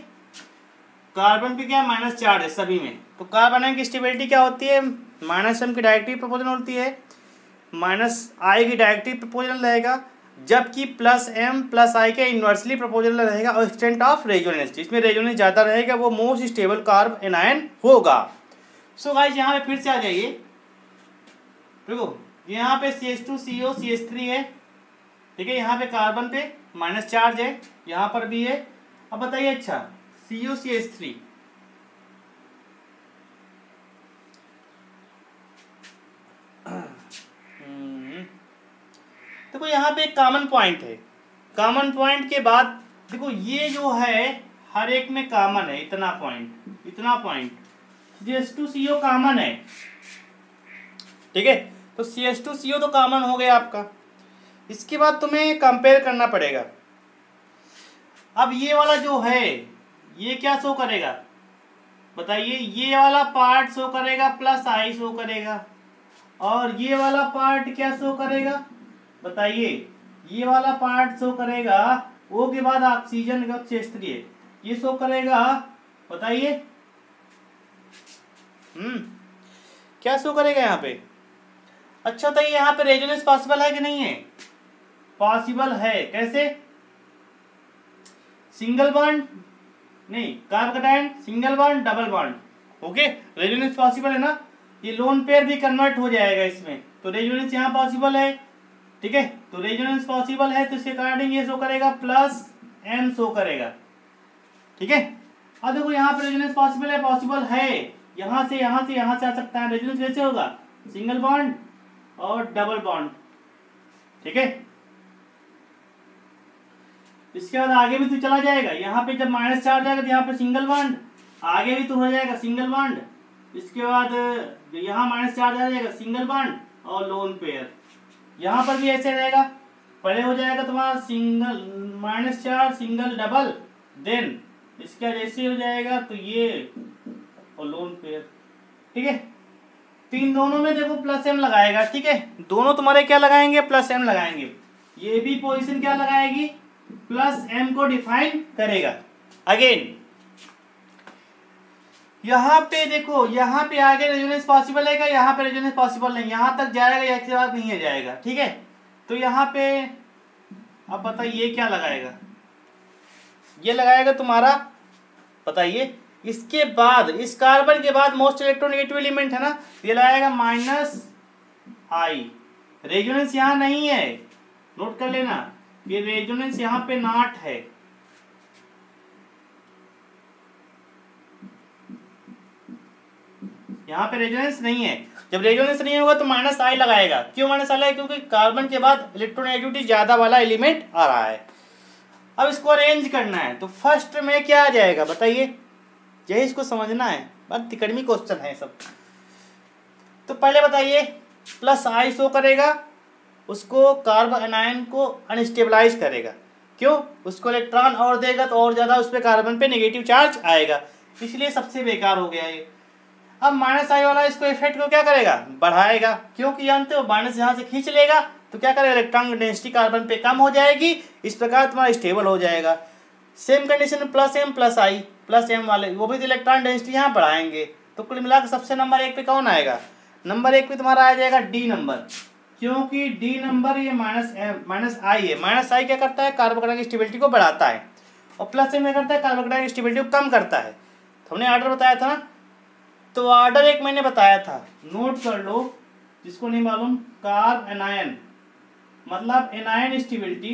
कार्बन पे क्या माइनस चार्ज है सभी में, तो कार्बन आयन की स्टेबिलिटी क्या होती है, माइनस एम की डायरेक्टिव प्रोपोर्शनल होती है, माइनस आई की डायरेक्टिव प्रोपोर्शनल रहेगा, जबकि प्लस एम प्लस आई के इन्वर्सली प्रोपोर्शनल रहेगा। और एक्सटेंट ऑफ रेजोनेंस, जिसमें रेजोनेंस ज़्यादा रहेगा वो मोस्ट स्टेबल कार्ब एनायन होगा। सो गाइस यहाँ पे फिर से आ जाइए, देखो यहाँ पे CH2CO CH3 है, ठीक है, यहाँ पे कार्बन पे माइनस चार्ज है, यहाँ पर भी है। अब बताइए अच्छा CO CH3 देखो यहाँ पे एक कॉमन पॉइंट है, कॉमन पॉइंट के बाद देखो ये जो है हर एक में कॉमन है, इतना पॉइंट CH2CO कॉमन है, ठीक है, तो CH2CO तो कॉमन हो गया आपका। इसके बाद तुम्हें कंपेयर करना पड़ेगा। अब ये वाला जो है ये क्या शो करेगा बताइए, ये वाला पार्ट शो करेगा प्लस आई शो करेगा, और ये वाला पार्ट क्या शो करेगा बताइए, ये वाला पार्ट शो करेगा O के बाद ऑक्सीजन का क्षेत्रीय, ये शो करेगा बताइए, क्या शो करेगा यहाँ पे। अच्छा तो यहाँ पे रेजोनेंस पॉसिबल है कि नहीं है, पॉसिबल है, कैसे, सिंगल बॉन्ड नहीं, carbocation single bond double bond, okay. Resonance possible है ना, ये लोन पेयर भी कन्वर्ट हो जाएगा इसमें, तो रेजोनेंस यहाँ पॉसिबल है, ठीक है। तो रेजोनेंस पॉसिबल है तो इसके अकॉर्डिंग ये शो करेगा प्लस m शो करेगा, ठीक है। अब देखो यहाँ पर रेजोनेंस पॉसिबल है, यहाँ से आ सकता है। रेजोनेंस कैसे होगा, सिंगल बॉन्ड और डबल बॉन्ड, ठीक है। इसके बाद आगे भी तो चला जाएगा, यहाँ पे जब माइनस चार्ज जाएगा तो यहाँ पे सिंगल बॉन्ड, आगे भी तो हो जाएगा सिंगल बॉन्ड। इसके बाद यहाँ माइनस चार्ज आ जाएगा, सिंगल बॉन्ड और लोन पेयर। यहाँ पर भी ऐसे रहेगा, पहले हो जाएगा तुम्हारा single minus charge single double, then इसके बाद ऐसे हो जाएगा तो ये और लोन पेयर, ठीक है। तो इन दोनों में देखो प्लस m लगाएगा, ठीक है। दोनों तुम्हारे क्या लगाएंगे, प्लस m लगाएंगे। ये भी पोजीशन क्या लगाएगी, प्लस m को डिफाइन करेगा। अगेन यहाँ पे देखो, यहाँ पे आगे रेजोनेंस पॉसिबल है क्या, यहाँ पे रेजोनेंस पॉसिबल नहीं, यहाँ तक जाएगा या इसके बाद नहीं जाएगा, ठीक है। तो यहाँ पे अब बताइए क्या लगाएगा, ये लगाएगा तुम्हारा, बताइए इसके बाद, इस कार्बन के बाद मोस्ट इलेक्ट्रोनेगेटिव एलिमेंट है ना, ये लगाएगा माइनस आई। रेजोनेंस यहाँ नहीं है, नोट कर लेना, ये रेजोनेंस यहाँ पे नॉट है, यहाँ पे रेजोनेंस नहीं है। जब रेजोनेंस नहीं होगा तो माइनस आई लगाएगा। क्यों माइनस आई लगाएगा, क्योंकि कार्बन के बाद इलेक्ट्रोनेगेटिविटी ज्यादा वाला एलिमेंट आ रहा है। अब इसको अरेंज करना है, तो फर्स्ट में क्या आ जाएगा बताइए, यही इसको समझना है, बहुत तिकड़मी क्वेश्चन है सब। तो पहले बताइए, प्लस आई शो करेगा, उसको कार्बन एनायन को अनस्टेबलाइज करेगा। क्यों, उसको इलेक्ट्रॉन और देगा तो और ज्यादा उस पर कार्बन पे नेगेटिव चार्ज आएगा, इसलिए सबसे बेकार हो गया ये। अब माइनस आई वाला इसको इफेक्ट को क्या करेगा, बढ़ाएगा, क्योंकि जानते हो माइनस यहाँ से खींच लेगा तो क्या करेगा, इलेक्ट्रॉन डेंसिटी कार्बन पे कम हो जाएगी, इस प्रकार तुम्हारा स्टेबल हो जाएगा। सेम कंडीशन में प्लस एम प्लस आई, प्लस एम वाले वो भी इलेक्ट्रॉन डेंसिटी यहाँ बढ़ाएंगे। तो कुल मिलाकर सबसे नंबर 1 पे कौन आएगा, नंबर 1 पे तुम्हारा आ जाएगा डी नंबर, क्योंकि डी नंबर ये माइनस आई है। माइनस आई क्या करता है, कार्बोकैटायन की स्टेबिलिटी को बढ़ाता है, और प्लस एम क्या करता है, कार्बोकैटायन की स्टेबिलिटी को कम करता है। तो हमने ऑर्डर बताया था ना, तो ऑर्डर एक मैंने बताया था, नोट कर लो जिसको नहीं मालूम। कार्ब एनायन मतलब एनायन स्टेबिलिटी,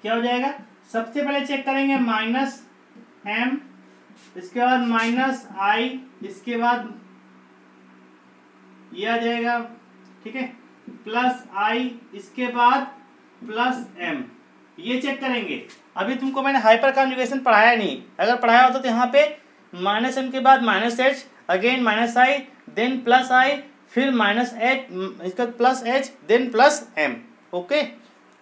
क्या हो जाएगा, सबसे पहले चेक करेंगे माइनस m, इसके बाद माइनस i, इसके बाद ये आ जाएगा, ठीक है, प्लस i, इसके बाद प्लस m, ये चेक करेंगे। अभी तुमको मैंने हाइपर कॉन्जुगेशन पढ़ाया नहीं, अगर पढ़ाया होता तो यहाँ पे माइनस m के बाद minus h, again minus i, then plus i, फिर माइनस h, इसका plus h, then plus m, okay.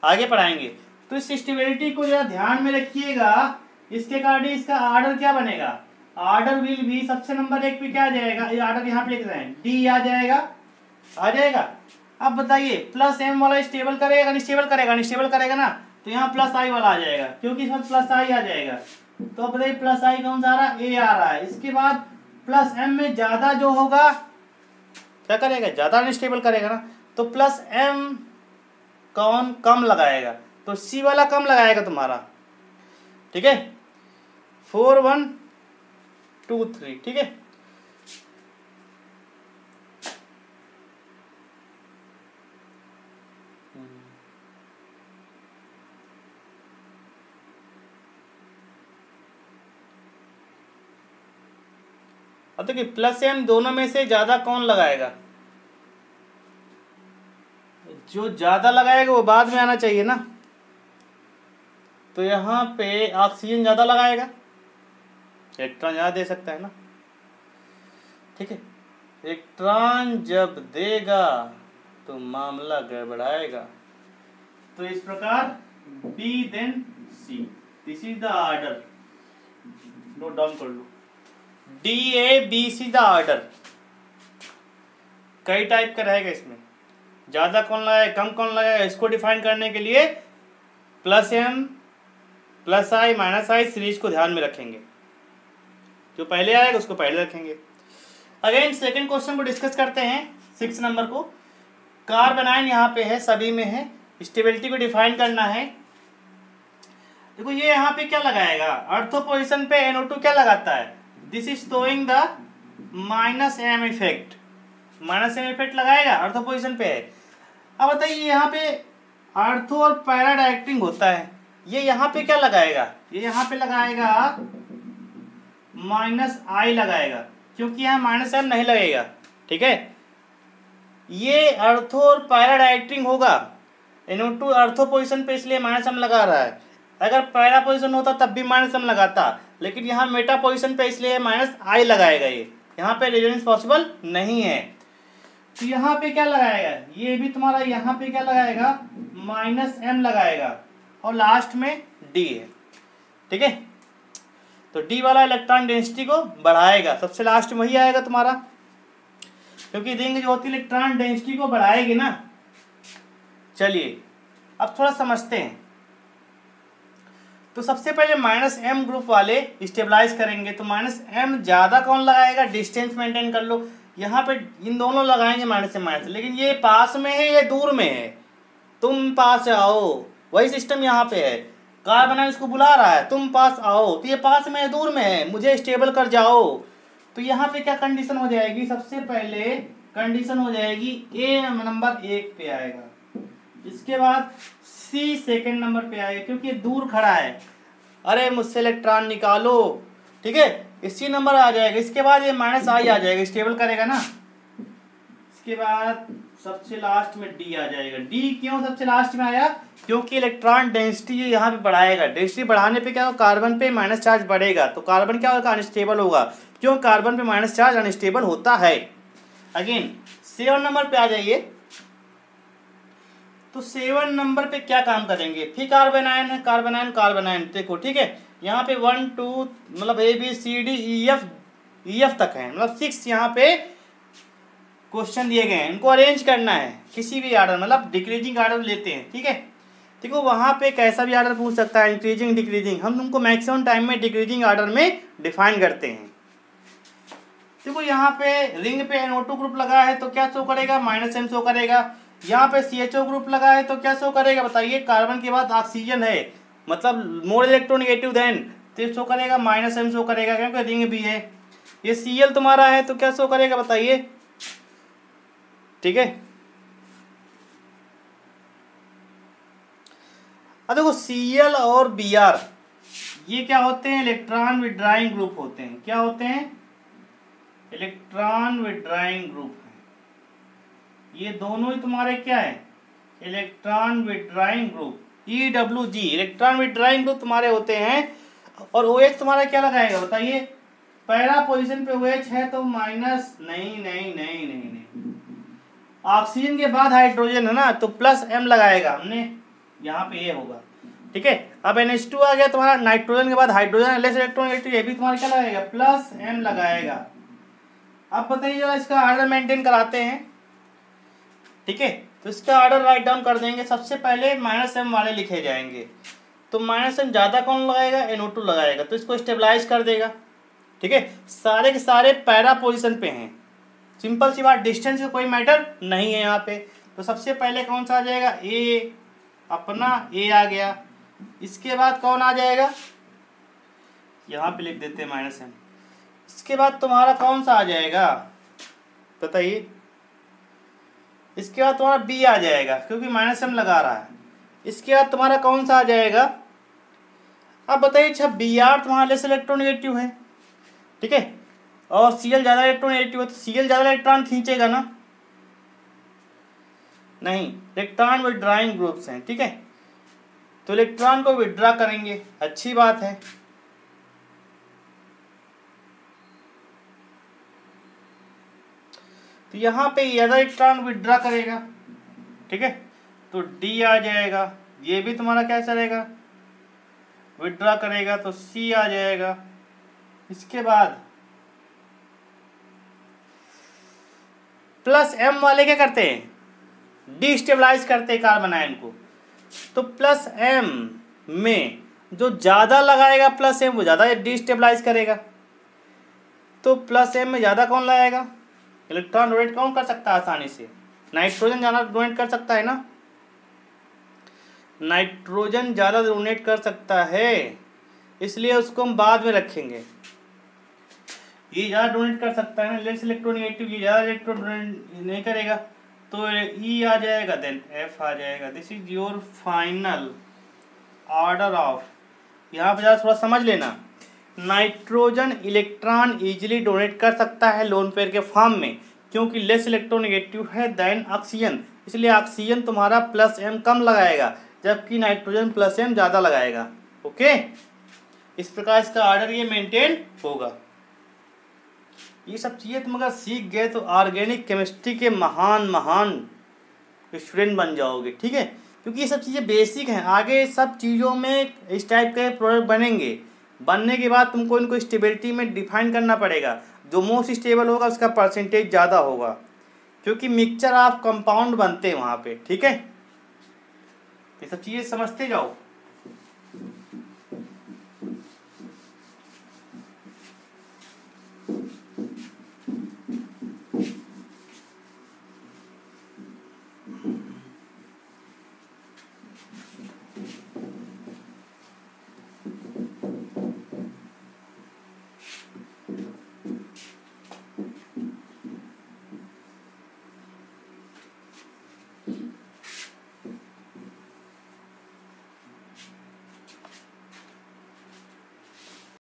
आगे पढ़ाएंगे। तो इस स्टेबिलिटी को जरा ध्यान में रखिएगा, इसके कारण इसका ऑर्डर क्या बनेगा, ऑर्डर विल भी सबसे नंबर 1 पे क्या आ जाएगा, ये ऑर्डर यहाँ पे लिख रहे हैं, डी आ जाएगा। अब बताइए, प्लस एम वाला स्टेबल करेगा अनस्टेबल करेगा ना, तो यहाँ प्लस आई वाला आ जाएगा, क्योंकि इसमें प्लस आई आ जाएगा। तो अब बताइए प्लस आई कौन सा आ रहा है, ए आ रहा है। इसके बाद प्लस एम में ज्यादा जो होगा क्या करेगा, ज्यादा अनस्टेबल करेगा ना, तो प्लस एम कौन कम लगाएगा, तो सी वाला कम लगाएगा तुम्हारा, ठीक है। 4 1 2 3, ठीक है। अब देखिए प्लस एम दोनों में से ज्यादा कौन लगाएगा, जो ज्यादा लगाएगा वो बाद में आना चाहिए ना। तो यहाँ पे ऑक्सीजन ज्यादा लगाएगा, इलेक्ट्रॉन ज्यादा दे सकता है ना, ठीक है। इलेक्ट्रॉन जब देगा तो मामला गड़बड़ाएगा। तो इस प्रकार B then C, this is the order, note down कर लो, DABC द ऑर्डर। कई टाइप का रहेगा इसमें, ज्यादा कौन लगाएगा कम कौन लगाएगा, इसको डिफाइन करने के लिए प्लस एम प्लस आई माइनस आई सीरीज को ध्यान में रखेंगे, जो पहले आएगा उसको पहले रखेंगे। अगेन सेकंड क्वेश्चन को डिस्कस करते हैं, 6 नंबर को। कार्बन आयन यहाँ पे है, सभी में है, स्टेबिलिटी को डिफाइन करना है। देखो ये यहाँ पे क्या लगाएगा, अर्थो पोजिशन पे NO2 क्या लगाता है, this is showing the minus M effect, minus M effect लगाएगा, अर्थो पोजिशन पे है। अब बताइए यहाँ पे अर्थो और पैरा डायरेक्टिंग होता है, ये यहाँ पे क्या लगाएगा, ये यहाँ पे लगाएगा माइनस आई लगाएगा, क्योंकि यहाँ माइनस एम नहीं लगेगा। ठीक है, ये अर्थो और पैरा डायरेक्टिंग होगा, NO2 अर्थो पोजिशन पे इसलिए माइनस एम लगा रहा है, अगर पैरा पोजिशन होता तब भी माइनस एम लगाता, लेकिन यहाँ मेटा पोजिशन पे इसलिए माइनस आई लगाएगा, ये यहाँ पे रेजोनेंस पॉसिबल नहीं है। तो यहाँ पे क्या लगाएगा, ये भी तुम्हारा यहाँ पे क्या लगाएगा, माइनस एम लगाएगा, और लास्ट में डी है। ठीक है, तो डी वाला इलेक्ट्रॉन डेंसिटी को बढ़ाएगा, सबसे लास्ट में वही आएगा तुम्हारा, क्योंकि रिंग जो होती है इलेक्ट्रॉन डेंसिटी को बढ़ाएगी ना। चलिए अब थोड़ा समझते हैं। तो सबसे पहले माइनस एम ग्रुप वाले स्टेबलाइज करेंगे, तो माइनस एम ज्यादा कौन लगाएगा, डिस्टेंस मेंटेन कर लो, यहाँ पे इन दोनों लगाएंगे माइनस से माइनस, लेकिन ये पास में है ये दूर में है, तुम पास आओ, वही सिस्टम यहाँ पे है, कार्बन इसको बुला रहा है तुम पास आओ, तो ये पास में है दूर में है, मुझे स्टेबल कर जाओ। तो यहाँ पे क्या कंडीशन हो जाएगी, सबसे पहले कंडीशन हो जाएगी ए नंबर 1 पे आएगा, इसके बाद सी सेकंड नंबर पे आएगा, क्योंकि ये दूर खड़ा है, अरे मुझसे इलेक्ट्रॉन निकालो। ठीक है, इसी नंबर आ जाएगा, इसके बाद ये माइनस आई आ जाएगा, स्टेबल करेगा ना। इसके बाद सबसे लास्ट में डी आ जाएगा। डी क्यों सबसे लास्ट में आया, क्योंकि इलेक्ट्रॉन डेंसिटी यहाँ पे बढ़ाएगा, डेंसिटी बढ़ाने पे क्या होगा, कार्बन पे माइनस चार्ज बढ़ेगा, तो कार्बन क्या होगा, अनस्टेबल होगा, क्यों, कार्बन पे माइनस चार्ज अनस्टेबल होता है। अगेन 7 नंबर पे आ जाइए, तो 7 नंबर पे क्या काम करेंगे, फिर कार्बन आयन है, कार्बन आयन कार्बन आयन, देखो ठीक है, यहाँ पे 1 2 मतलब ABCDEF तक है, मतलब 6 यहाँ पे क्वेश्चन दिए गए हैं, इनको अरेंज करना है किसी भी आर्डर, मतलब डिक्रीजिंग आर्डर लेते हैं। ठीक है, देखो वहाँ पे कैसा भी आर्डर पूछ सकता है, इंक्रीजिंग डिक्रीजिंग, हम तुमको मैक्सिमम टाइम में डिक्रीजिंग आर्डर में डिफाइन करते हैं। देखो यहाँ पे रिंग पे NO2 ग्रुप लगा है तो क्या शो करेगा, माइनस एम शो करेगा, यहाँ पे CHO ग्रुप लगा है तो क्या शो करेगा, बताइए, कार्बन के बाद ऑक्सीजन है, मतलब मोर इलेक्ट्रोनेगेटिव देन, तो शो करेगा माइनस एम शो करेगा, क्योंकि रिंग भी है। ये Cl तुम्हारा है तो क्या शो करेगा, बताइए। ठीक है, अब देखो Cl और Br ये क्या होते हैं, इलेक्ट्रॉन विड्रॉइंग ग्रुप होते हैं, क्या होते हैं, इलेक्ट्रॉन विड्रॉइंग ग्रुप है, ये दोनों ही तुम्हारे क्या है, electron withdrawing group, EWG electron withdrawing group तुम्हारे होते हैं। और OH तुम्हारा क्या लगाएगा, बताइए, पहला पोजीशन पे OH है तो माइनस, नहीं नहीं नहीं नहीं नहीं, ऑक्सीजन के बाद हाइड्रोजन है ना, तो प्लस M लगाएगा हमने, यहाँ पे ये होगा। ठीक है, अब NH2 आ गया तुम्हारा, नाइट्रोजन के बाद हाइड्रोजन, लेस इलेक्ट्रॉन, ये भी तुम्हारा क्या लगाएगा, प्लस M लगाएगा। अब बताइए जरा इसका ऑर्डर मेंटेन कराते हैं। ठीक है, तो इसका ऑर्डर राइट डाउन कर देंगे, सबसे पहले माइनस एम वाले लिखे जाएंगे, तो माइनस एम ज़्यादा कौन लगाएगा, NO2 लगाएगा, तो इसको स्टेबलाइज कर देगा। ठीक है, सारे के सारे पैरा पोजीशन पे हैं, सिंपल सी बात, डिस्टेंस का कोई मैटर नहीं है यहाँ पे। तो सबसे पहले कौन सा आ जाएगा, ए, अपना ए आ गया, इसके बाद कौन आ जाएगा, यहाँ पे लिख देते हैं माइनस एम, इसके बाद तुम्हारा कौन सा आ जाएगा, बताइए, इसके बाद तुम्हारा बी आ जाएगा, क्योंकि माइनस एम लगा रहा है, इसके बाद तुम्हारा कौन सा आ जाएगा, अब बताइए, अच्छा Br तुम्हारा लेस इलेक्ट्रोनेगेटिव है। ठीक है, और Cl ज़्यादा इलेक्ट्रोनेगेटिव है, तो Cl ज़्यादा इलेक्ट्रॉन खींचेगा ना, नहीं, इलेक्ट्रॉन विड्रॉइंग ग्रुप्स हैं। ठीक है, तो इलेक्ट्रॉन को विड्रॉ करेंगे, अच्छी बात है। तो यहाँ पे ज़्यादा इलेक्ट्रॉन विड्रॉ करेगा। ठीक है, तो डी आ जाएगा, ये भी तुम्हारा क्या चलेगा, विड्रॉ करेगा, तो सी आ जाएगा। इसके बाद प्लस एम वाले क्या करते हैं, डिस्टेबलाइज करते हैं कार्बन आयन को, तो प्लस एम में जो ज़्यादा लगाएगा प्लस एम वो ज़्यादा डिस्टेबलाइज करेगा, तो प्लस एम में ज़्यादा कौन लगाएगा, इलेक्ट्रॉन डोनेट कौन कर सकता है आसानी से, नाइट्रोजन ज़्यादा डोनेट कर सकता है ना। नाइट्रोजन ज़्यादा डोनेट कर सकता है, इसलिए उसको हम बाद में रखेंगे। ये ज़्यादा डोनेट कर सकता है ना, लेस इलेक्ट्रोनेगेटिव, ये ज़्यादा इलेक्ट्रॉन डोनेट नहीं करेगा, तो ई आ जाएगा, देन एफ आ जाएगा। This is your final order of. यहाँ पर ज़रा थोड़ा समझ लेना, नाइट्रोजन इलेक्ट्रॉन इजीली डोनेट कर सकता है लोन पेयर के फॉर्म में, क्योंकि लेस इलेक्ट्रोनेगेटिव है देन ऑक्सीजन, इसलिए ऑक्सीजन तुम्हारा प्लस एम कम लगाएगा, जबकि नाइट्रोजन प्लस एम ज़्यादा लगाएगा। ओके, इस प्रकार इसका ऑर्डर ये मेंटेन होगा। ये सब चीज़ें तुम अगर सीख गए तो ऑर्गेनिक केमिस्ट्री के महान स्टूडेंट बन जाओगे, ठीक है, क्योंकि ये सब चीज़ें बेसिक हैं। आगे सब चीज़ों में इस टाइप के प्रोडक्ट बनेंगे, बनने के बाद तुमको इनको स्टेबिलिटी में डिफाइन करना पड़ेगा। जो मोस्ट स्टेबल होगा उसका परसेंटेज ज़्यादा होगा, क्योंकि मिक्सचर ऑफ कंपाउंड बनते हैं वहाँ पे, ठीक है। ये सब चीज़ें समझते जाओ।